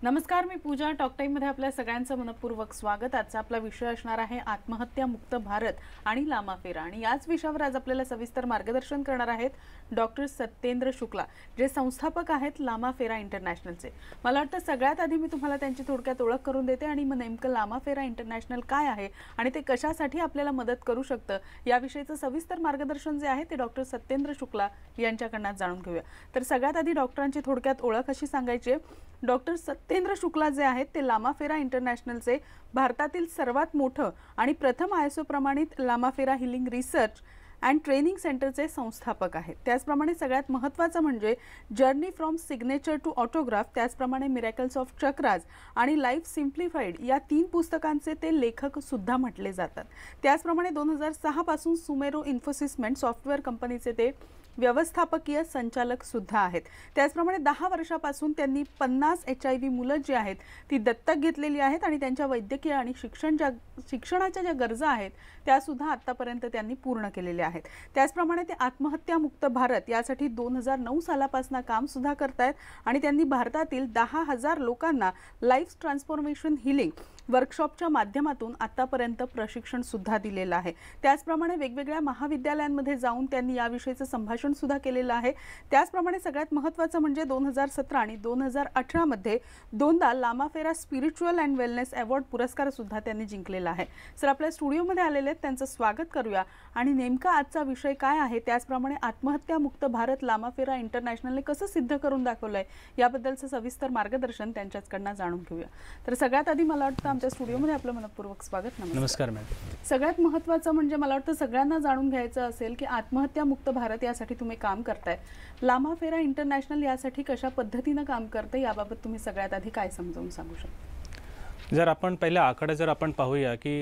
नमस्कार, मी पूजा. टॉक टाईममध्ये आपल्या सगळ्यांचं मनपूर्वक स्वागत. आजचा आपला विषय असणार आहे आत्महत्या मुक्त भारत आणि लामाफेरा. आणि याच विषयावर आज आपल्याला सविस्तर मार्गदर्शन करणार आहेत डॉक्टर सत्येंद्र शुक्ला, जे संस्थापक आहेत लामाफेरा इंटरनॅशनलचे. मला वाटतं सगळ्यात आधी मी तुम्हाला त्यांची थोडक्यात ओळख करून देते आणि मग नेमकं लामाफेरा इंटरनॅशनल काय आहे आणि ते कशासाठी आपल्याला मदत करू शकतं याविषयीचं सविस्तर मार्गदर्शन जे आहे ते डॉक्टर सत्येंद्र शुक्ला यांच्याकडनं जाणून घेऊया. तर सगळ्यात आधी डॉक्टरांची थोडक्यात ओळख अशी सांगायची आहे. डॉक्टर सत्येंद्र शुक्ला जे आहेत ते लामाफेरा इंटरनॅशनलचे भारतातील सर्वात मोठं आणि प्रथम ISO प्रमाणित लामाफेरा हिलिंग रिसर्च अँड ट्रेनिंग सेंटरचे संस्थापक आहेत. त्याचप्रमाणे सगळ्यात महत्त्वाचं म्हणजे journey from signature to autograph, त्याचप्रमाणे मिरॅकल्स ऑफ चक्राज आणि लाईफ सिम्प्लिफाईड या 3 पुस्तकांचे ते लेखक सुद्धा म्हटले जातात. त्याचप्रमाणे 2006 पासून सुमेरो इन्फोसिसमेंट सॉफ्टवेअर कंपनीचे ते व्यवस्थापकीय संचालक सुद्धा आहेत. त्याचप्रमाणे 10 वर्षापासून त्यांनी 50 HIV मुलं जी आहेत ती दत्तक घेतलेली आहेत आणि त्यांच्या वैद्यकीय आणि शिक्षणाच्या ज्या गरजा आहेत त्या सुद्धा आतापर्यंत त्यांनी पूर्ण केलेल्या आहेत. त्याचप्रमाणे ते आत्महत्या मुक्त भारत यासाठी 2009 सालापासून काम सुद्धा करतायत आणि त्यांनी भारतातील 10,000 लोकांना लाईफ ट्रान्सफॉर्मेशन हिलिंग वर्कशॉपच्या माध्यमातून आतापर्यंत प्रशिक्षण सुद्धा दिलेलं आहे. त्याचप्रमाणे वेगवेगळ्या महाविद्यालयांमध्ये जाऊन त्यांनी याविषयीचं संभाषण सुद्धा केलेलं आहे. त्याचप्रमाणे सगळ्यात महत्त्वाचं म्हणजे 2017 आणि 2018 मध्ये दोनदा लामाफेरा स्पिरिच्युअल अँड वेलनेस अवॉर्ड पुरस्कार सुद्धा त्यांनी जिंकलेला आहे. सर आपल्या स्टुडिओमध्ये आलेले आहेत, त्यांचं स्वागत करूया आणि नेमका आजचा विषय काय आहे, त्याचप्रमाणे आत्महत्या मुक्त भारत लामाफेरा इंटरनॅशनलने कसं सिद्ध करून दाखवलंय याबद्दलचं सविस्तर मार्गदर्शन त्यांच्याकडनं जाणून घेऊया. तर सगळ्यात आधी मला वाटतं आमच्या स्टुडिओमध्ये आपलं मनपूर्वक स्वागत. नमस्कार मॅडम. सगळ्यात महत्त्वाचं म्हणजे मला वाटतं सगळ्यांना जाणून घ्यायचं असेल की आत्महत्या मुक्त भारत यासाठी तुम्ही काम करताय. लामाफेरा इंटरनॅशनल यासाठी कशा पद्धतीनं काम करते याबाबत तुम्ही सगळ्यात आधी काय समजावून सांगू शकता? जर आपण पहिल्या आकडे जर आपण पाहूया की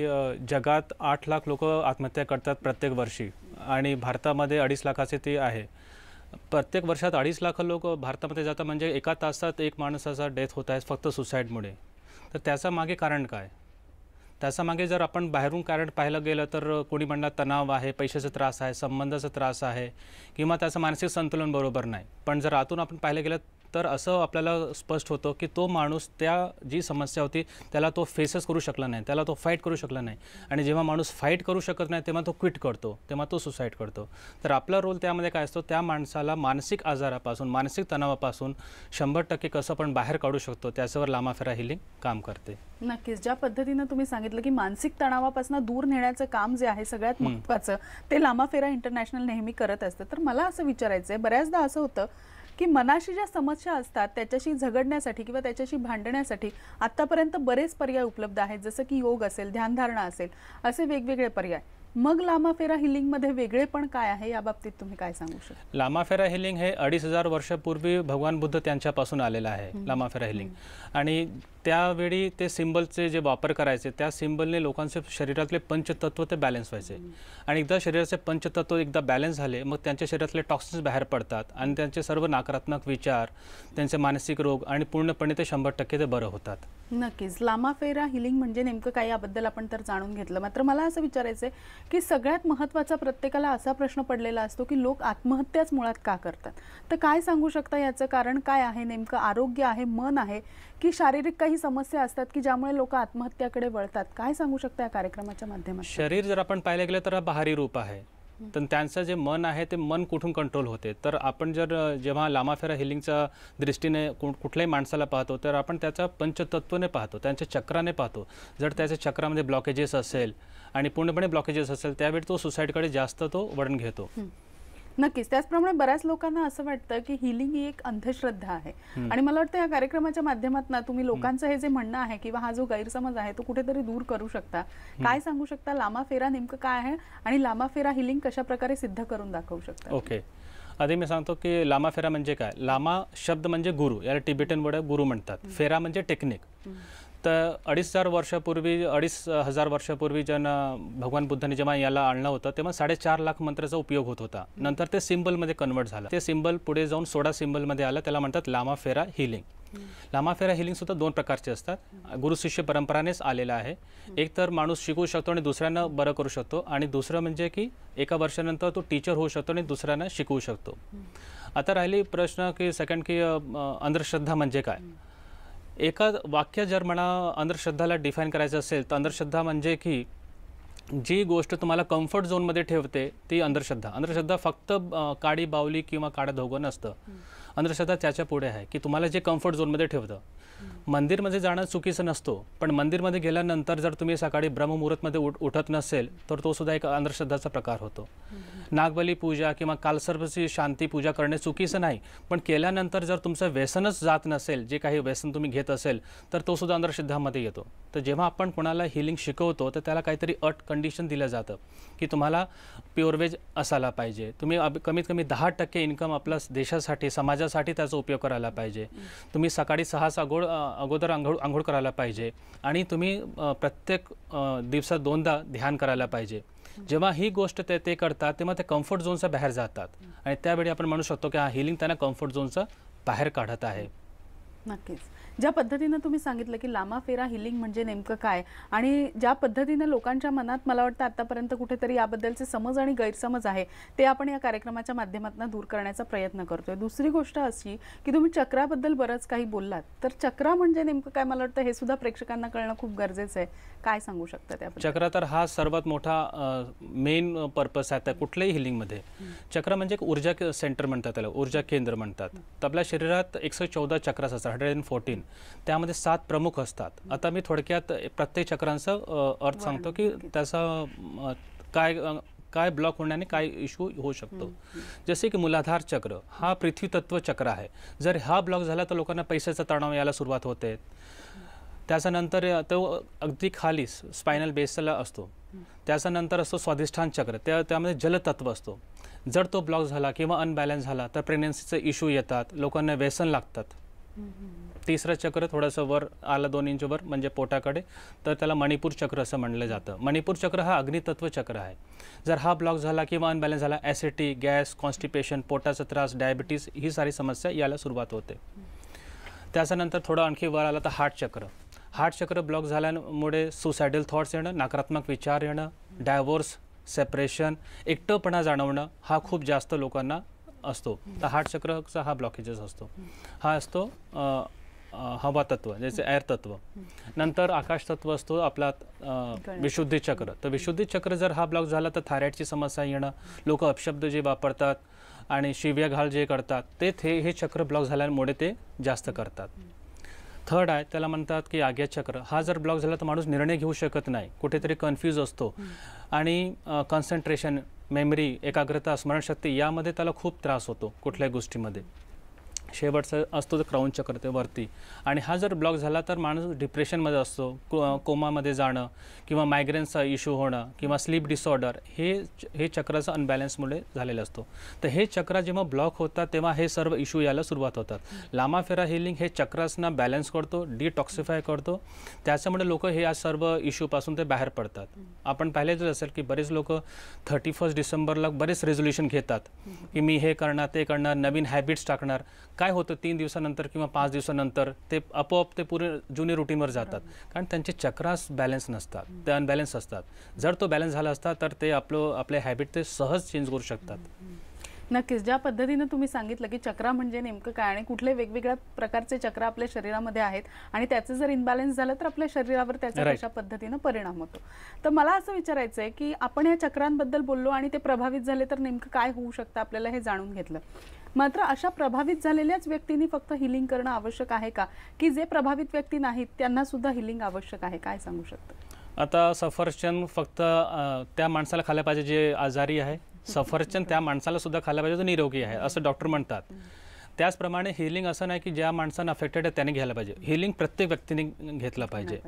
जगात 8 लाख लोक आत्महत्या करतात प्रत्येक वर्षी आणि भारतामध्ये 2.5 लाखाचे ते आहे. प्रत्येक वर्षात 2.5 लाख लोक भारतामध्ये जातात, म्हणजे एका तासात एक माणसाचा डेथ होत आहे फक्त सुसाईडमुळे. तर त्याचा मागे कारण काय? त्याचा मागे जर आपण बाहेरून कारण पाहायला गेलं तर कोणी म्हणणार तणाव आहे, पैशाचा त्रास आहे, संबंधाचा त्रास आहे किंवा त्याचं मानसिक संतुलन बरोबर नाही. पण जर आतून आपण पाहायला गेलं तर असं आपल्याला स्पष्ट होतं की तो माणूस त्या जी समस्या होती त्याला तो फेसच करू शकला नाही, त्याला तो फाईट करू शकला नाही. आणि जेव्हा माणूस फाईट करू शकत नाही तेव्हा तो क्विट करतो, तेव्हा तो सुसाईड करतो. तर आपला रोल त्यामध्ये काय असतो, त्या माणसाला मानसिक आजारापासून, मानसिक तणावापासून 100% कसं पण बाहेर काढू शकतो त्याच्यावर लामाफेरा हिलिंग काम करते. नक्कीच. ज्या पद्धतीनं तुम्ही सांगितलं की मानसिक तणावापासून दूर नेण्याचं काम जे आहे सगळ्यात महत्त्वाचं ते लामाफेरा इंटरनॅशनल नेहमी करत असतं. तर मला असं विचारायचं आहे, बऱ्याचदा असं होतं की मनाशी ज्या समस्या असतात त्याच्याशी झगडण्यासाठी किंवा त्याच्याशी भांडण्यासाठी आतापर्यंत बरेच पर्याय उपलब्ध आहेत, जसं की योग असेल, ध्यानधारणा असेल, असे वेगवेगळे पर्याय. मग लामाफेरा हिलिंगमध्ये वेगळेपण काय आहे याबाबतीत तुम्ही काय सांगू शकता? लामाफेरा हिलिंग हे 2,500 वर्षापूर्वी भगवान बुद्ध त्यांच्यापासून आलेलं आहे लामाफेरा हिलिंग. आणि त्यावेळी ते सिम्बलचे जे वापर करायचे त्या सिम्बलने लोकांचे शरीरातले पंचतत्व ते बॅलन्स व्हायचे. आणि एकदा शरीराचे पंचतत्व एकदा बॅलन्स झाले मग त्यांच्या शरीरातले टॉक्सिन्स बाहेर पडतात आणि त्यांचे सर्व नकारात्मक विचार, त्यांचे मानसिक रोग आणि पूर्णपणे ते 100% ते बरं होतात. नक्कीच. लामाफेरा हिलिंग म्हणजे नेमकं काय याबद्दल आपण तर जाणून घेतलं. मात्र मला असं विचारायचं आहे की सगळ्यात महत्त्वाचा प्रत्येकाला असा प्रश्न पडलेला असतो की लोक आत्महत्याच मुळात का करतात. तर काय सांगू शकता याचं कारण काय आहे? नेमकं आरोग्य आहे, मन आहे की शारीरिक काही समस्या असतात की ज्यामुळे लोक आत्महत्याकडे वळतात? काय सांगू शकता या कार्यक्रमाच्या माध्यमातून? शरीर जर आपण पाहायला गेलं तर बाहेरी रूप आहे, तर त्यांचं जे मन आहे ते मन कुठून कंट्रोल होते. तर आपण जर जेव्हा लामाफेरा हिलिंगच्या दृष्टीने कुठल्याही माणसाला पाहतो तर आपण त्याचा पंचतत्वने पाहतो, त्यांच्या चक्राने पाहतो. जर त्याच्या चक्रामध्ये ब्लॉकेजेस असेल आणि पूर्णपणे ब्लॉकेजेस असेल त्यावेळी तो सुसाईडकडे जास्त तो वळण घेतो. नक्कीच. त्याचप्रमाणे बऱ्याच लोकांना असं वाटतं की हिलिंग ही एक अंधश्रद्धा आहे आणि मला वाटतं या कार्यक्रमाच्या माध्यमातून तुम्ही लोकांचं हे जे म्हणणं आहे किंवा हा जो गैरसमज आहे तो कुठेतरी दूर करू शकता. काय सांगू शकता, लामाफेरा नेमकं काय आहे आणि लामाफेरा हिलिंग कशा प्रकारे सिद्ध करून दाखवू शकता? ओके, आधी मी सांगतो की लामाफेरा म्हणजे काय. लामा शब्द म्हणजे गुरु, याला टिबेटन वर्ड गुरु म्हणतात. फेरा म्हणजे टेक्निक. तर 2,500 वर्षापूर्वी 2,500 वर्षापूर्वी भगवान बुद्धांनी जेव्हा याला आणलं होतं तेव्हा 4.5 लाख मंत्राचा उपयोग होत होता. नंतर ते सिम्बलमध्ये कन्वर्ट झालं. ते सिम्बल पुढे जाऊन 16 सिम्बलमध्ये आलं, त्याला म्हणतात लामाफेरा हिलिंग. लामाफेरा हिलिंग सुद्धा 2 प्रकारचे असतात. गुरु शिष्य परंपरानेच आलेला आहे. एक तर माणूस शिकू शकतो आणि दुसऱ्यांना बरं करू शकतो, आणि दुसरं म्हणजे की एका वर्षानंतर तो टीचर होऊ शकतो आणि दुसऱ्यांना शिकवू शकतो. आता राहिली प्रश्न की सेकंड की अंधश्रद्धा म्हणजे काय. एका वाक्य जर मला अंधश्रद्धाला डिफाईन करायचं असेल तर अंधश्रद्धा म्हणजे की जी गोष्ट तुम्हाला कम्फर्ट झोनमध्ये ठेवते ती अंधश्रद्धा. अंधश्रद्धा फक्त काडी बावली किंवा काळं धोगं नसतं. अंधश्रद्धा त्याच्या पुढे आहे की तुम्हाला जे कम्फर्ट झोनमध्ये ठेवतं. मंदिरमध्ये जाणं चुकीचं नसतो, पण मंदिरमध्ये गेल्यानंतर जर तुम्ही सकाळी ब्रह्ममुहूर्तमध्ये उठत नसेल तर तो सुद्धा एक अंधश्रद्धाचा प्रकार होतो. नागबली पूजा किंवा कालसर्पची शांती पूजा करणे चुकीचं नाही, पण केल्यानंतर जर तुमचं व्यसनच जात नसेल, जे काही व्यसन तुम्ही घेत असेल तर तो सुद्धा अंधश्रद्धामध्ये येतो. तर जेव्हा आपण कोणाला हिलिंग शिकवतो तर त्याला काहीतरी कंडिशन दिलं जातं की तुम्हाला प्युअर वेज असायला पाहिजे, तुम्ही कमीत कमी 10% इन्कम आपल्या देशासाठी समाजासाठी त्याचा उपयोग करायला पाहिजे, तुम्ही सकाळी 6 अगोदर आंघोळ करायला पाहिजे आणि तुम्ही प्रत्येक दिवसात 2दा ध्यान करायला पाहिजे. जेव्हा ही गोष्ट ते करतात तेव्हा ते कम्फर्ट झोनच्या बाहेर जातात आणि त्यावेळी आपण म्हणू शकतो की हा हिलिंग त्यांना कम्फर्ट झोनचं बाहेर काढत आहे. नक्कीच. ज्या पद्धतीनं तुम्ही सांगितलं की लामा फेरा हिलिंग म्हणजे नेमकं काय आणि ज्या पद्धतीनं लोकांच्या मनात मला वाटतं आतापर्यंत कुठेतरी याबद्दलचे समज आणि गैरसमज आहे ते आपण या कार्यक्रमाच्या माध्यमातून दूर करण्याचा प्रयत्न करतोय. दुसरी गोष्ट अशी की तुम्ही चक्राबद्दल बरंच काही बोललात, तर चक्रा म्हणजे नेमकं काय मला वाटतं हे सुद्धा प्रेक्षकांना कळणं खूप गरजेचं आहे. काय सांगू शकता त्याबद्दल? चक्र तर हा सर्वात मोठा मेन पर्पस आहे त्या कुठल्याही हिलिंगमध्ये. चक्र म्हणजे एक ऊर्जा सेंटर म्हणतात, त्याला ऊर्जा केंद्र म्हणतात. तर आपल्या शरीरात 114 चक्रास असतात, 114. त्यामध्ये 7 प्रमुख असतात. आता मी थोडक्यात प्रत्येक चक्रांचं अर्थ सांगतो की त्याचा काय ब्लॉक होण्याने काय इश्यू होऊ शकतो. जसे की मूलाधार चक्र हा पृथ्वी तत्व चक्र आहे. जर हा ब्लॉक झाला तर लोकांना पैशाचा तणाव यायला सुरुवात होते. त्याच्यानंतर तो अगदी खाली स्पायनल बेसला असतो. त्याच्यानंतर असतो स्वाधिष्ठान चक्र, त्यामध्ये जलतत्व असतो. जर तो ब्लॉक झाला किंवा अनबॅलन्स झाला तर प्रेग्नन्सीचे इश्यू येतात, लोकांना व्यसन लागतात. तिसरं चक्र थोडंसं वर आलं 2 इंच वर म्हणजे पोटाकडे, तर त्याला मणिपूर चक्र असं म्हणलं जातं. मणिपूर चक्र हा अग्नितत्व चक्र आहे. जर हा ब्लॉक झाला किंवा अनबॅलन्स झाला, ॲसिडिटी, गॅस, कॉन्स्टिपेशन, पोटाचा त्रास, डायबिटीज ही सारी समस्या यायला सुरुवात होते. त्याच्यानंतर थोडं आणखी वर आलं तर हार्ट चक्र. हार्ट चक्र ब्लॉक झाल्यामुळे सुसायडल थॉट्स येणं, नकारात्मक विचार येणं, डायव्होर्स, सेपरेशन, एकटंपणा जाणवणं हा खूप जास्त लोकांना असतो. तर हार्ट चक्रचा हा ब्लॉकेजेस असतो. हा असतो हवा तत्व, जसे एअर तत्व. नंतर आकाश तत्व असतो आपला विशुद्धी चक्र. तर विशुद्धी चक्र जर हा ब्लॉक झाला तर थायरॉइडची समस्या येणं, लोक अपशब्द जे वापरतात आणि शिव्याघाल जे करतात ते हे चक्र ब्लॉक झाल्यामुळे ते जास्त करतात. थर्ड आहे त्याला म्हणतात की आज्ञा चक्र. हा जर ब्लॉक झाला तर माणूस निर्णय घेऊ शकत नाही, कुठेतरी कन्फ्यूज असतो आणि कॉन्सन्ट्रेशन, मेमरी, एकाग्रता, स्मरणशक्ती यामध्ये त्याला खूप त्रास होतो कुठल्याही गोष्टीमध्ये. शेवटचं असतो तर क्राउन चक्र, ते वरती. आणि हा जर ब्लॉक झाला तर माणूस डिप्रेशनमध्ये असतो, कोमामध्ये जाणं किंवा मायग्रेनचा इश्यू होणं किंवा स्लीप डिसऑर्डर हे चक्राचं अनबॅलन्समुळे झालेलं असतो. तर हे चक्र जेव्हा ब्लॉक होतात तेव्हा हे सर्व इश्यू यायला सुरुवात होतात. लामा फेरा हिलिंग हे चक्रासना बॅलन्स करतो, डिटॉक्सिफाय करतो. त्याच्यामुळे लोक हे या सर्व इश्यूपासून ते बाहेर पडतात. आपण पाहिलेच असेल की बरेच लोक 31 डिसेंबरला बरेच रेझोल्युशन घेतात की मी हे करणार, ते करणार, नवीन हॅबिट्स टाकणार. काय होतं 3 दिवसानंतर किंवा 5 दिवसानंतर ते आपोआप ते पुरे जुने रुटीनवर जातात, कारण त्यांचे चक्रास बॅलन्स नसतात, ते अनबॅलन्स असतात. जर तो बॅलन्स झाला असता तर ते आपले हॅबिट ते सहज चेंज करू शकतात. नक्कीच. ज्या पद्धतीने तुम्ही सांगितलं की चक्र म्हणजे नेमकं काय आणि कुठले वेगवेगळ्या प्रकारचे चक्र आपल्या शरीरामध्ये आहेत आणि त्याचं जर इनबॅलन्स झालं तर आपल्या शरीरावर त्याचा कशा पद्धतीने परिणाम होतो. तर मला असं विचारायचं आहे की आपण या चक्रांबद्दल बोललो आणि ते प्रभावित झाले तर नेमकं काय होऊ शकतं आपल्याला हे जाणून घेतलं. मात्र अशा प्रभावित झालेल्याच व्यक्तींनी फक्त हिलिंग करणं आवश्यक आहे का, की जे प्रभावित व्यक्ती नाहीत त्यांना सुद्धा हिलिंग आवश्यक आहे? काय सांगू शकता? आता सफरचंद फक्त त्या माणसाला खायला पाहिजे जे आजारी आहे, सफरचंद त्या माणसाला सुद्धा खायला पाहिजे जो निरोगी आहे असं डॉक्टर म्हणतात. त्याचप्रमाणे हिलिंग असं नाही की ज्या माणसांना अफेक्टेड आहे त्याने घ्यायला पाहिजे. हिलिंग प्रत्येक व्यक्तीने घेतलं पाहिजे.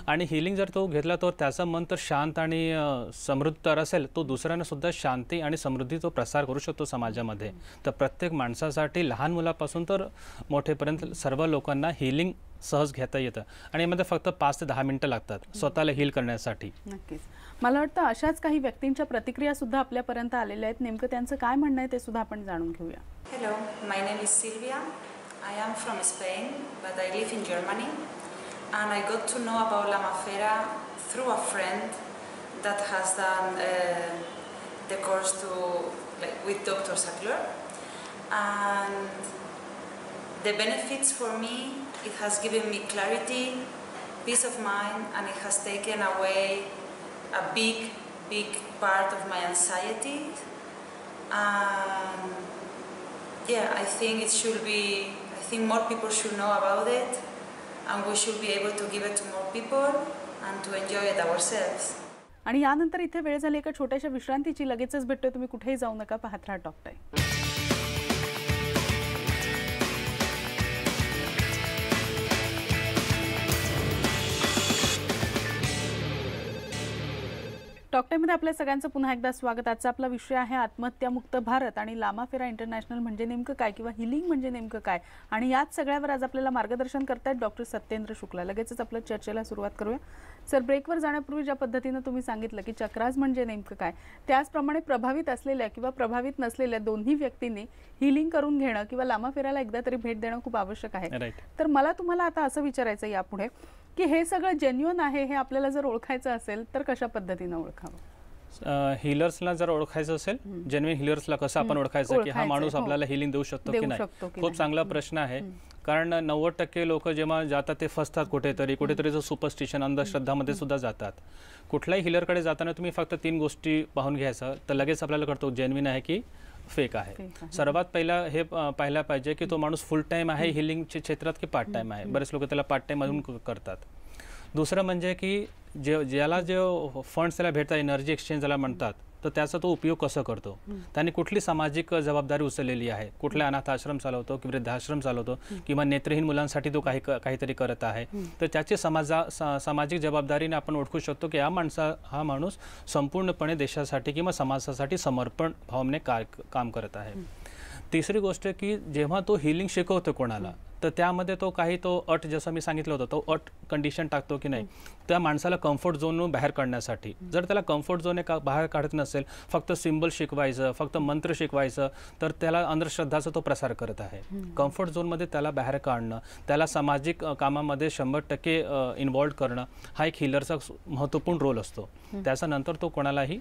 आणि हिलिंग जर तो घेतला तर त्याचं मन तर शांत आणि समृद्ध तर असेल, तो दुसऱ्यांना सुद्धा शांती आणि समृद्धी तो प्रसार करू शकतो समाजामध्ये. तर प्रत्येक माणसासाठी लहान मुलापासून तर मोठेपर्यंत सर्व लोकांना हिलिंग सहज घेता येतं आणि यामध्ये फक्त 5 ते 10 मिनिटं लागतात स्वतःला हील करण्यासाठी. नक्कीच. मला वाटतं अशाच काही व्यक्तींच्या प्रतिक्रिया सुद्धा आपल्यापर्यंत आलेल्या आहेत. नेमकं त्यांचं काय म्हणणं आहे ते सुद्धा आपण जाणून घेऊया. Hello, my name is Silvia. I am from Spain, but I live in Germany. And I got to know about Lama Fera through a friend that has done the course with Dr. Sackler. And The benefits for me, it has given me clarity, peace of mind, and it has taken away a big part of my anxiety. Yeah, I think more people should know about it, and we should be able to give it to more people and to enjoy it ourselves. आणि यानंतर इथे वेळ झाली एका छोट्याशा विश्रांतीची. लगेचच भेटतोय, तुम्ही कुठेही जाऊ नका, पाहत राहा टॉक टाइम. टॉक टाइममध्ये आपल्या सगळ्यांचं पुन्हा एकदा स्वागत. आजचा आपला विषय आहे आत्महत्यामुक्त भारत आणि लामाफेरा इंटरनॅशनल म्हणजे नेमकं काय किंवा हिलिंग म्हणजे नेमकं काय. आणि याच सगळ्यावर आज आपल्याला मार्गदर्शन करतायत डॉक्टर सत्येंद्र शुक्ला. लगेचच आपल्या चर्चेला सुरुवात करूया. सर, ब्रेकवर जाण्यापूर्वी ज्या पद्धतीनं तुम्ही सांगितलं की चक्रास म्हणजे नेमकं काय, त्याचप्रमाणे प्रभावित असलेल्या किंवा प्रभावित नसलेल्या दोन्ही व्यक्तींनी हिलिंग करून घेणं किंवा लामाफेराला एकदा तरी भेट देणं खूप आवश्यक आहे. तर मला तुम्हाला आता असं विचारायचं यापुढे की हे सगळं जेन्युइन आहे हे आपल्याला जर ओळखायचं असेल तर कशा पद्धतीने ओळखावं? हिलर्सला जर ओळखायचं असेल, जेन्युइन हिलर्सला कसं आपण ओळखायचं की हा माणूस आपल्याला हिलिंग देऊ शकतो की नाही, खूप चांगला प्रश्न आहे. कारण 90% लोक जेव्हा जातात ते फसतात कुठेतरी सुपरस्टिशन अंधश्रद्धामध्ये सुद्धा जातात. कुठल्याही हिलरकडे जाताना तुम्ही फक्त 3 गोष्टी पाहून घ्यायचं तर लगेच आपल्याला कळतो जेन्युइन आहे की फेक आहे. सर्वात पहिला हे पाहायला पाहिजे की तो माणूस फुल टाइम आहे हिलिंगच्या क्षेत्रात की पार्ट टाइम आहे. बरेच लोक त्याला पार्ट टाइम अजून करतात. दुसरं म्हणजे की ज्याला जे फंड्स त्याला भेटतात, एनर्जी एक्सचेंज ज्याला म्हणतात, तर त्याचा तो उपयोग कसा करतो, त्यांनी कुठली सामाजिक जबाबदारी उचललेली आहे, कुठले अनाथ आश्रम चालवतो की वृद्धाश्रम चालवतो किंवा नेत्रहीन मुलांसाठी तो काहीतरी करत आहे, तर त्याची सामाजिक जबाबदारीने आपण ओळखू शकतो की हा माणूस संपूर्णपणे देशासाठी किंवा समाजासाठी समर्पण भावनेने काम करत आहे. तिसरी गोष्ट की जेव्हा तो हिलिंग शिकवतो कोणाला, तर त्यामध्ये तो अट, जसं मी सांगितलं होतं, तो अट कंडिशन टाकतो की नाही त्या माणसाला कम्फर्ट झोनवरून बाहेर काढण्यासाठी. जर त्याला कम्फर्ट झोन बाहेर काढत नसेल, फक्त सिम्बल शिकवायचं, फक्त मंत्र शिकवायचं, तर त्याला अंधश्रद्धाचा तो प्रसार करत आहे. कम्फर्ट झोनमध्ये त्याला बाहेर काढणं, त्याला सामाजिक कामामध्ये 100% इन्व्हॉल्व करणं हा एक हिलरचा महत्त्वपूर्ण रोल असतो. त्याच्यानंतर तो कोणालाही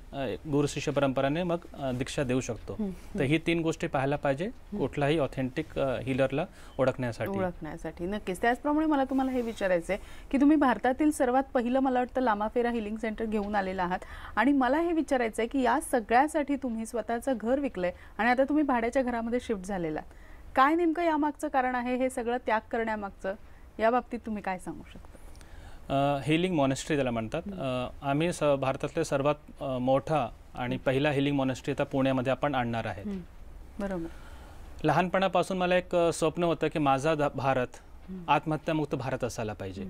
गुरुशिष्य परंपरेने मग दीक्षा देऊ शकतो. तर ही 3 गोष्टी पाहायला पाहिजे कुठलाही ऑथेंटिक हिलरला ओळखण्यासाठी. नक्कीच. त्याचप्रमाणे मला तुम्हाला हे विचारायचं आहे की तुम्ही भारतातील सर्वात पहिलं, मला वाटतं, लामाफेरा हिलिंग सेंटर घेऊन आलेला आहात आणि मला हे विचारायचं आहे की या सगळ्यासाठी तुम्ही स्वतःचं घर विकलंय आणि आता तुम्ही भाड्याच्या घरामध्ये शिफ्ट झालेला. काय नेमकं यामागचं कारण आहे, हे सगळं त्याग करण्यामागचं? या बाबतीत तुम्ही काय सांगू शकता? हिलिंग मॉनेस्ट्री त्याला म्हणतात. आम्ही भारतातले सर्वात मोठा आणि पहिला हिलिंग मॉनेस्ट्री आता पुण्यामध्ये आपण आणणार आहे. बरोबर. लहानपणापासून मला एक स्वप्न होतं की माझा भारत आत्महत्यामुक्त भारत असायला पाहिजे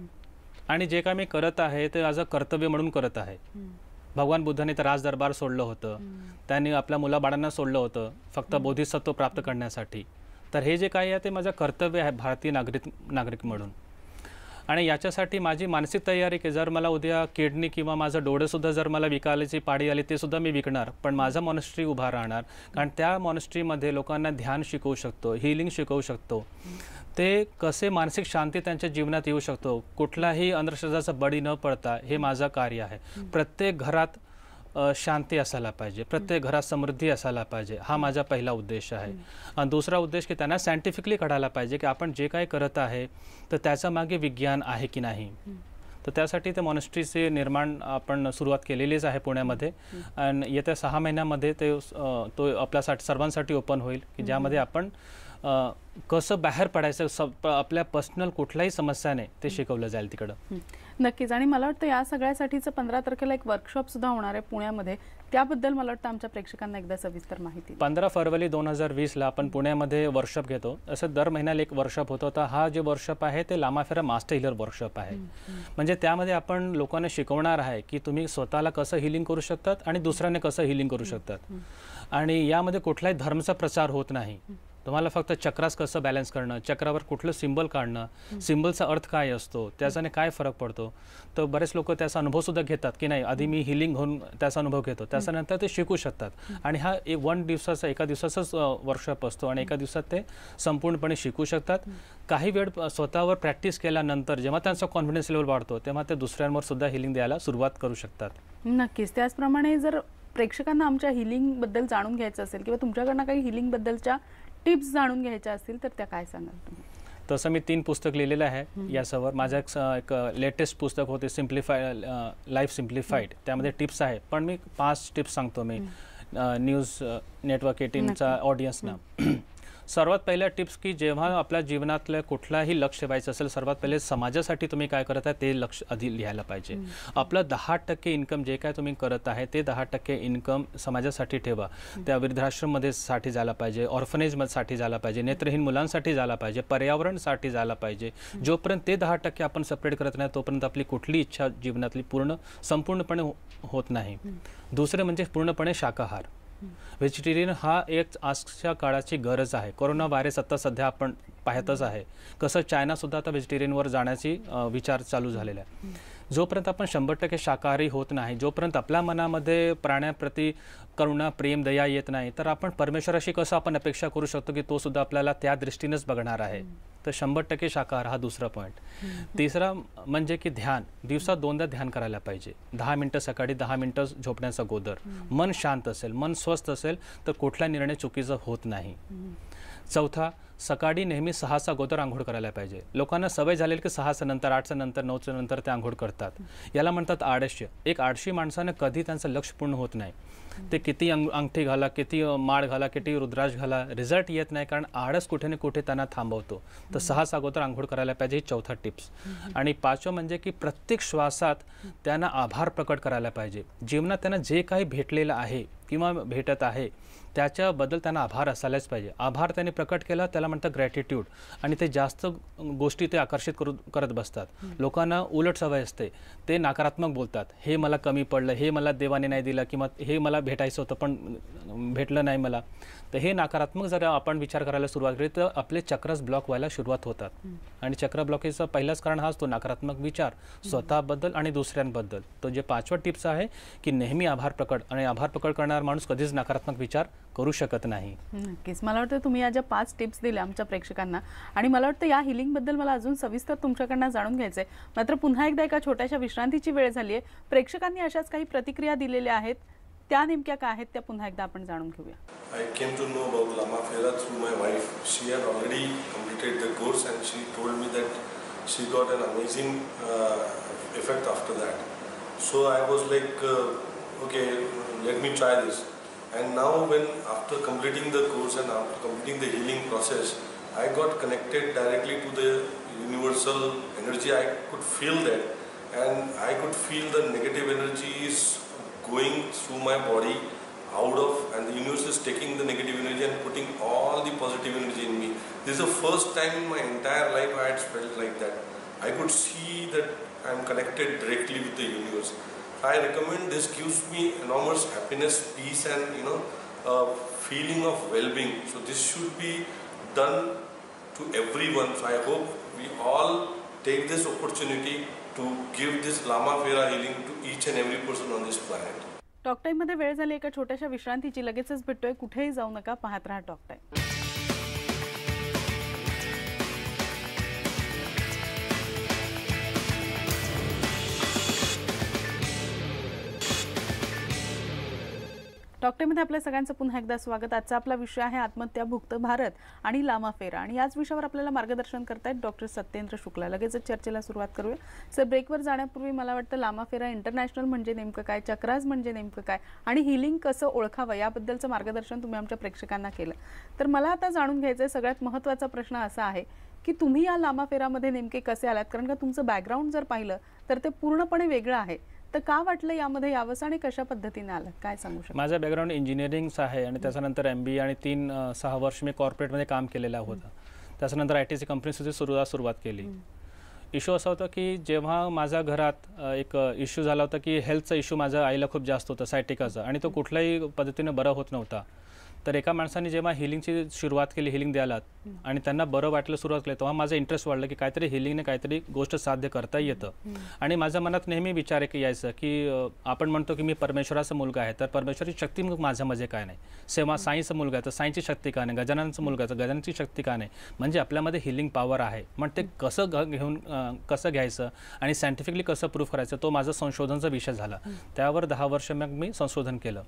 आणि जे काय मी करत आहे ते माझं कर्तव्य म्हणून करत आहे. भगवान बुद्धाने तर राजदरबार सोडलं होतं, त्यांनी आपल्या मुलाबाळांना सोडलं होतं फक्त बोधिसत्व प्राप्त करण्यासाठी. तर हे जे काही आहे ते माझं कर्तव्य आहे भारतीय नागरिक म्हणून. आणि याच्यासाठी माझी मानसिक तयारी की जर मला उद्या किडनी किंवा माझं डोळेसुद्धा जर मला विकायची पाळी आली ते सुद्धा मी विकणार, पण माझा मॉनेस्ट्री उभा राहणार. कारण त्या मॉनेस्ट्रीमध्ये लोकांना ध्यान शिकवू शकतो, हिलिंग शिकवू शकतो, ते कसे मानसिक शांती त्यांच्या जीवनात येऊ शकतो, कुठलाही अंधश्रद्धाचा बळी न पडता हे माझं कार्य आहे. प्रत्येक घरात शांती असायला पाहिजे, प्रत्येक घरात समृद्धी असायला पाहिजे, हा माझा पहिला उद्देश आहे. आणि दुसरा उद्देश की त्यांना सायंटिफिकली कळायला पाहिजे की आपण जे काही करत आहे तर त्याच्या मागे विज्ञान आहे की नाही. तर त्यासाठी ते मॉनेस्ट्रीचे निर्माण आपण सुरुवात केलेलीच आहे पुण्यामध्ये आणि येत्या 6 महिन्यामध्ये तो आपल्यासाठी सर्वांसाठी ओपन होईल की ज्यामध्ये आपण कसं बाहेर पडायचं, आपल्या पर्सनल कुठल्याही समस्याने ते शिकवलं जाईल तिकडं. नक्कीच. आणि मला वाटतं या सगळ्यासाठीचं 15 तारखेला एक वर्कशॉप सुद्धा होणार आहे पुण्यामध्ये. त्याबद्दल मला वाटतं आमच्या प्रेक्षकांना एकदा सविस्तर माहिती. 15 फरवरी 2020ला आपण पुण्यामध्ये वर्कशॉप घेतो. असं दर महिन्याला एक वर्कशॉप होतो. तर हा जे वर्कशॉप आहे ते लामाफेरा मास्टर हिलर वर्कशॉप आहे. म्हणजे त्यामध्ये आपण लोकांना शिकवणार आहे की तुम्ही स्वतःला कसं हिलिंग करू शकतात आणि दुसऱ्याने कसं हिलिंग करू शकतात. आणि यामध्ये कुठलाही धर्माचा प्रचार होत नाही. तुम्हाला फक्त चक्रास कसं बॅलन्स करणं, चक्रावर कुठलं सिम्बल काढणं, सिम्बलचा अर्थ काय असतो, त्याच्याने काय फरक पडतो. तर बरेच लोक त्याचा अनुभवसुद्धा घेतात की नाही आधी मी हिलिंग होऊन त्याचा अनुभव घेतो, त्याच्यानंतर ते शिकू शकतात. आणि हा एका दिवसाचाच वर्कशॉप असतो आणि एका दिवसात ते संपूर्णपणे शिकू शकतात. काही वेळ स्वतःवर प्रॅक्टिस केल्यानंतर जेव्हा त्यांचा कॉन्फिडन्स लेवल वाढतो तेव्हा ते दुसऱ्यांवर सुद्धा हिलिंग द्यायला सुरुवात करू शकतात. नक्कीच. त्याचप्रमाणे जर प्रेक्षकांना आमच्या हिलिंगबद्दल जाणून घ्यायचं असेल किंवा तुमच्याकडनं काही हिलिंगबद्दलच्या टिप्स जाणून घ्यायच्या असतील तर त्या काय सांगाल तुम्ही? तसं मी 3 पुस्तक लिहिलेलं आहे याच्यावर. माझं एक लेटेस्ट पुस्तक होते लाईफ सिम्प्लिफाईड. त्यामध्ये टिप्स आहे, पण मी 5 टिप्स सांगतो मी न्यूज नेटवर्क 18चा ऑडियन्सना. सर्वात पहिल्या टिप्स की जेव्हा आपल्या जीवनातलं कुठलाही लक्ष ठेवायचं असेल, सर्वात पहिले समाजासाठी तुम्ही काय करत आहे ते लक्ष आधी लिहायला पाहिजे. आपलं 10% इन्कम जे काय तुम्ही करत आहे ते 10% इन्कम समाजासाठी ठेवा. त्या वृद्धाश्रममध्ये साठी झाला पाहिजे, ऑर्फनेजमध्ये साठी झाला पाहिजे, नेत्रहीन मुलांसाठी झाला पाहिजे, पर्यावरणसाठी झाला पाहिजे. जोपर्यंत ते 10% आपण सेपरेट करत नाही तोपर्यंत आपली कुठली इच्छा जीवनातली संपूर्णपणे होत नाही. दुसरे म्हणजे पूर्णपणे शाकाहार. व्हेजिटेरियन हा एक आजच्या काळाची गरज आहे. कोरोना व्हायरस आता सध्या आपण पाहतच आहे कसं चायनासुद्धा आता व्हेजिटेरियनवर जाण्याची विचार चालू झालेला आहे. जोपर्यंत आपण 100% शाकाहारी होत नाही, जोपर्यंत आपल्या मनामध्ये प्राण्याप्रती करुणा, प्रेम, दया येत नाही, तर आपण परमेश्वराशी कसं आपण अपेक्षा करू शकतो की तो सुद्धा आपल्याला त्या दृष्टीनेच बघणार आहे. तर 100% शाकाहार हा दुसरा पॉईंट. तिसरा म्हणजे की ध्यान. दिवसात 2दा ध्यान करायला पाहिजे. 10 मिनटं सकाळी, 10 मिनटं झोपण्याचा अगोदर. मन शांत असेल, मन स्वस्थ असेल तर कुठला निर्णय चुकीचा होत नाही. चौथा, सकाळी नेहमी 6च्या अगोदर आंघोळ करायला पाहिजे. लोकांना सवय झालेली की 6च्या नंतर, 8च्या नंतर, 9च्या नंतर ते आंघोळ करतात. याला म्हणतात आळस्य. एक आळशी माणसानं कधी त्यांचं लक्ष पूर्ण होत नाही. ते किती अंगठी घाला, किती माळ घाला, किती रुद्राक्ष घाला, रिझल्ट येत नाही, कारण आळस कुठे ना कुठे त्यांना थांबवतो. तर 6च्या अगोदर आंघोळ करायला पाहिजे. ही चौथा टिप्स. आणि 5वं म्हणजे की प्रत्येक श्वासात त्यांना आभार प्रकट करायला पाहिजे. जीवनात त्यांना जे काही भेटलेलं आहे किंवा भेटत आहे त्याच्याबद्दल त्यांना आभार असायलाच पाहिजे. आभार त्यांनी प्रकट केला त्याला म्हणतात ग्रॅटिट्यूड. आणि ते जास्त गोष्टी ते आकर्षित करत बसतात. लोकांना उलट सवय असते, ते नकारात्मक बोलतात. हे मला कमी पडलं, हे मला देवाने नाही दिलं, किंवा हे मला भेटायचं होतं पण भेटलं नाही मला. तर हे नकारात्मक जर आपण विचार करायला सुरुवात केली तर आपले चक्रच ब्लॉक व्हायला सुरुवात होतात. आणि चक्र ब्लॉकेजचं पहिलाच कारण हा असतो नकारात्मक विचार स्वतःबद्दल आणि दुसऱ्यांबद्दल. तो जे 5वं टिप्स आहे की नेहमी आभार प्रकट. आणि आभार प्रकट करणारा माणूस कधीच नकारात्मक विचार करू शकत नाही. नक्कीच. मला वाटतं तुम्ही या ज्या 5 टिप्स दिल्या आमच्या प्रेक्षकांना, आणि मला वाटतं या हिलिंगबद्दल मला अजून सविस्तर तुमच्याकडनं जाणून घ्यायचं आहे. मात्र पुन्हा एकदा एका छोट्याशा विश्रांतीची वेळ झाली आहे. प्रेक्षकांनी अशाच काही प्रतिक्रिया दिलेल्या आहेत, त्या नेमक्या काय आहेत त्या पुन्हा एकदा आपण जाणून घेऊया. I came to know about Lama Phera through my wife. She had already completed the course and she told me that she got an amazing effect after that. So I was like, okay, let me try this. And now after completing the course and after completing the healing process, I got connected directly to the universal energy. I could feel that, and I could feel the negative energies going through my body and the universe is taking the negative energy and putting all the positive energy in me. This is the first time in my entire life I had felt like that. I could see that I am connected directly with the universe. I recommend this. Gives me enormous happiness, peace, and a feeling of well-being. So this should be done to everyone. So I hope we all take this opportunity to give this Lama Phera healing to each and every person on this planet. Talk time मध्ये वेळ झाली एका छोट्याशा विश्रांतीची. लगेचच भेटतोय. कुठेही जाऊ नका, पाहत राहा टॉक टाइम. टॉक टाइममध्ये आपल्या सगळ्यांचं पुन्हा एकदा स्वागत. आजचा आपला विषय आहे आत्महत्यामुक्त भारत आणि लामा फेरा. आणि याच विषयावर आपल्याला मार्गदर्शन करतायत डॉक्टर सत्येंद्र शुक्ला. लगेचच चर्चेला सुरुवात करूया. सर, ब्रेकवर जाण्यापूर्वी मला वाटतं लामा फेरा इंटरनॅशनल म्हणजे नेमकं काय, चक्राज म्हणजे नेमकं काय, आणि हिलिंग कसं ओळखावं याबद्दलचं मार्गदर्शन तुम्ही आमच्या प्रेक्षकांना केलं. तर मला आता जाणून घ्यायचं आहे, सगळ्यात महत्त्वाचा प्रश्न असा आहे की तुम्ही या लामा फेरामध्ये नेमके कसे आलात. कारण का तुमचं बॅकग्राऊंड जर पाहिलं तर ते पूर्णपणे वेगळं आहे. तर का वाटलं यामध्ये यावंसं आणि कशा पद्धतीने आलं, काय सांगू शकता? माझं बॅकग्राऊंड इंजिनिअरिंगचं आहे आणि त्याच्यानंतर MBA आणि 3-6 वर्ष मी कॉर्पोरेटमध्ये काम केलेलं होतं. त्याच्यानंतर ITC कंपनीमध्ये सुरुवात केली. इश्यू असा होता की जेव्हा माझ्या घरात एक इश्यू झाला होता की हेल्थचा इश्यू माझ्या आईला खूप जास्त होता, सायटिकाचा, आणि तो कुठल्याही पद्धतीने बरा होत नव्हता. तर एका माणसाने जेव्हा हिलिंगची सुरुवात केली, हिलिंग द्यायला, आणि त्यांना बरं वाटलं सुरुवात केली, तेव्हा माझा इंटरेस्ट वाढला की काहीतरी हिलिंगने काहीतरी गोष्ट साध्य करता येतं. आणि माझ्या मनात नेहमी विचार यायचं की आपण म्हणतो की मी परमेश्वराचा मुलगा आहे, तर परमेश्वराची शक्ती मग माझ्यामध्ये काय नाही. साईंचा मुलगा आहे तर साईंची शक्ती का नाही, गजाननचा मुलगा आहे तर गजाननची शक्ती का नाही. म्हणजे आपल्यामध्ये हिलिंग पॉवर आहे, मग ते कसं घ्यायचं आणि सायंटिफिकली कसं प्रूव्ह करायचं, तो माझा संशोधनाचा विषय झाला. त्यावर 10 वर्ष मग मी संशोधन केलं.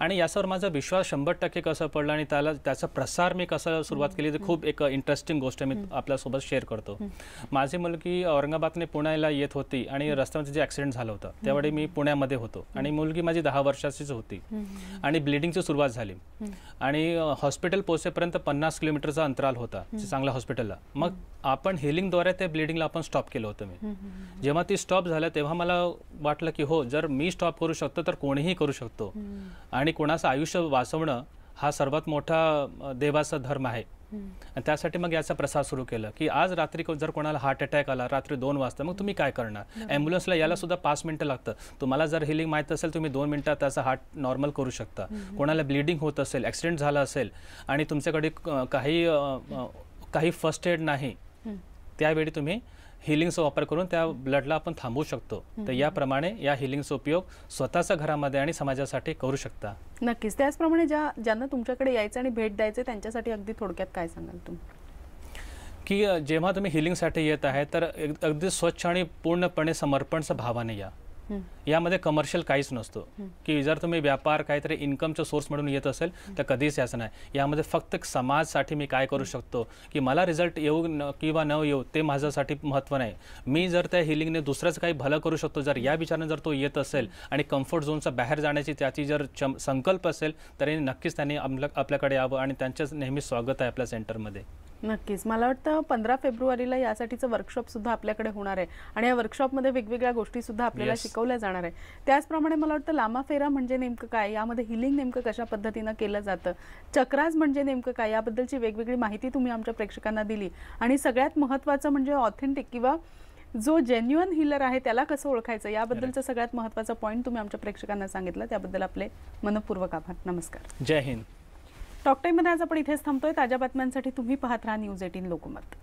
आणि याच्यावर माझा विश्वास 100% कसं पडलं आणि त्याचा प्रसार मी कसा सुरुवात केली तर खूप एक इंटरेस्टिंग गोष्ट मी आपल्यासोबत शेअर करतो. माझी मुलगी औरंगाबादने पुण्याला येत होती आणि रस्त्यामध्ये जे ॲक्सिडेंट झालं होतं त्यावेळी मी पुण्यामध्ये होतो आणि मुलगी माझी 10 वर्षाचीच होती आणि ब्लिडिंगची सुरुवात झाली आणि हॉस्पिटल पोहोचेपर्यंत 50 किलोमीटरचा अंतराल होता चांगल्या हॉस्पिटलला. मग आपण हिलिंगद्वारे त्या ब्लिडिंगला आपण स्टॉप केलं होतं. मी जेव्हा ती स्टॉप झालं तेव्हा मला वाटलं की हो, जर मी स्टॉप करू शकतो तर कोणीही करू शकतो आणि कोणाचं आयुष्य वाचवणं हा सर्वात मोठा देवाचा धर्म आहे. आणि त्यासाठी मग याचा प्रसार सुरू केला की आज रात्री जर कोणाला हार्ट अटॅक आला रात्री 2 वाजता मग तुम्ही काय करणार. ॲम्ब्युलन्सला यायला सुद्धा 5 मिनिटं लागतं. तुम्हाला जर हिलिंग माहीत असेल तुम्ही 2 मिनिटात त्याचा हार्ट नॉर्मल करू शकता. कोणाला ब्लिडिंग होत असेल, ॲक्सिडेंट झाला असेल आणि तुमच्याकडे काही फर्स्ट एड नाही, त्यावेळी तुम्ही हिलिंगचा वापर करून त्या ब्लडला आपण थांबवू शकतो. तर याप्रमाणे या हिलिंगचा उपयोग स्वतःच्या घरामध्ये आणि समाजासाठी करू शकता. नक्कीच. त्याचप्रमाणे ज्यांना तुमच्याकडे यायचं आणि भेट द्यायचं त्यांच्यासाठी अगदी थोडक्यात काय सांगाल तुम्ही? की जेव्हा तुम्ही हिलिंगसाठी येत आहे तर अगदी स्वच्छ आणि पूर्णपणे समर्पणच्या भावाने या. यामध्ये कमर्शियल काहीच नसतो की जर तुम्ही व्यापार काहीतरी इन्कमचा सोर्स म्हणून येत असेल तर कधीच याचं नाही. यामध्ये फक्त समाजासाठी मी काय करू शकतो की मला रिझल्ट येऊ किंवा न येऊ ते माझ्यासाठी महत्त्व नाही. मी जर त्या हिलिंगने दुसऱ्याचं काही भलं करू शकतो जर या विचाराने जर तो येत असेल आणि कम्फर्ट झोनचा बाहेर जाण्याची त्याची जर संकल्प असेल तर नक्कीच त्यांनी आपल्याकडे यावं आणि त्यांचंच नेहमी स्वागत आहे आपल्या सेंटरमध्ये. नक्कीच. मला वाटतं 15 फेब्रुवारीला यासाठीचं वर्कशॉप सुद्धा आपल्याकडे होणार आहे आणि या वर्कशॉपमध्ये वेगवेगळ्या गोष्टी सुद्धा आपल्याला शिकवल्या जाणार आहे. त्याचप्रमाणे मला वाटतं लामाफेरा म्हणजे नेमकं काय, यामध्ये हिलिंग नेमकं कशा पद्धतीनं केलं जातं, चक्रास म्हणजे नेमकं काय, याबद्दलची वेगवेगळी माहिती तुम्ही आमच्या प्रेक्षकांना दिली आणि सगळ्यात महत्त्वाचं म्हणजे ऑथेंटिक किंवा जो जेन्युअन हिलर आहे त्याला कसं ओळखायचं याबद्दलचा सगळ्यात महत्त्वाचा पॉईंट तुम्ही आमच्या प्रेक्षकांना सांगितला. त्याबद्दल आपले मनपूर्वक आभार. नमस्कार. जय हिंद. टॉक टाईममध्ये आज आपण इथेच थांबतोय. ताज्या बातम्यांसाठी तुम्ही पाहत राहा न्यूज 18 लोकमत.